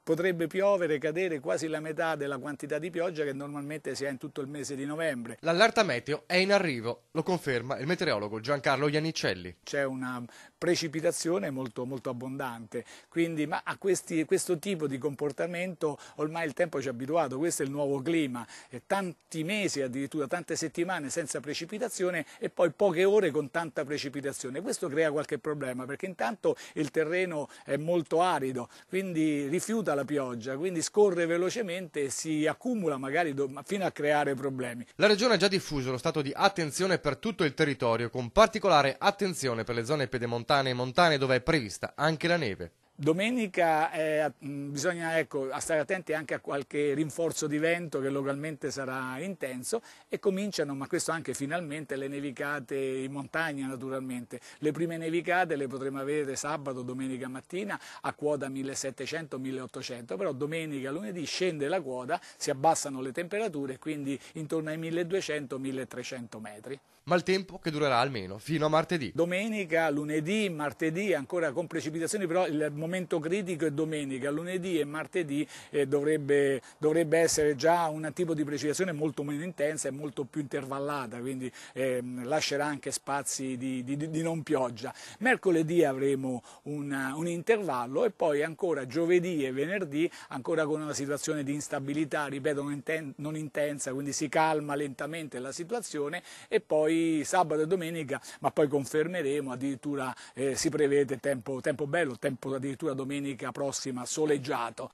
potrebbe piovere, cadere quasi la metà della quantità di pioggia che normalmente si ha in tutto il mese di novembre. L'allerta meteo è in arrivo, lo conferma il meteorologo Giancarlo Iannicelli. C'è una precipitazione molto abbondante, quindi ma a questo tipo di comportamento ormai il tempo ci ha abituato, questo è il nuovo clima, tanti mesi addirittura, tante settimane senza precipitazione e poi poche ore con tanta precipitazione. Questo crea qualche problema perché intanto il terreno è molto arido, quindi rifiuta la pioggia, quindi scorre velocemente e si accumula magari fino a creare problemi. La regione ha già diffuso lo stato di attenzione per tutto il territorio, con particolare attenzione per le zone pedemontane e montane dove è prevista anche la neve. Domenica bisogna stare attenti anche a qualche rinforzo di vento che localmente sarà intenso e cominciano, ma questo anche finalmente, le nevicate in montagna naturalmente. Le prime nevicate le potremo avere sabato, domenica mattina a quota 1700-1800, però domenica, lunedì scende la quota, si abbassano le temperature, quindi intorno ai 1200-1300 metri. Ma il tempo che durerà almeno fino a martedì. Domenica, lunedì, martedì ancora con precipitazioni, però il momento critico è domenica, lunedì e martedì dovrebbe essere già un tipo di precipitazione molto meno intensa e molto più intervallata, quindi lascerà anche spazi di non pioggia. Mercoledì avremo un intervallo e poi ancora giovedì e venerdì ancora con una situazione di instabilità, ripeto, non intensa, quindi si calma lentamente la situazione e poi sabato e domenica, ma poi confermeremo, addirittura si prevede tempo bello, tempo addirittura domenica prossima soleggiato.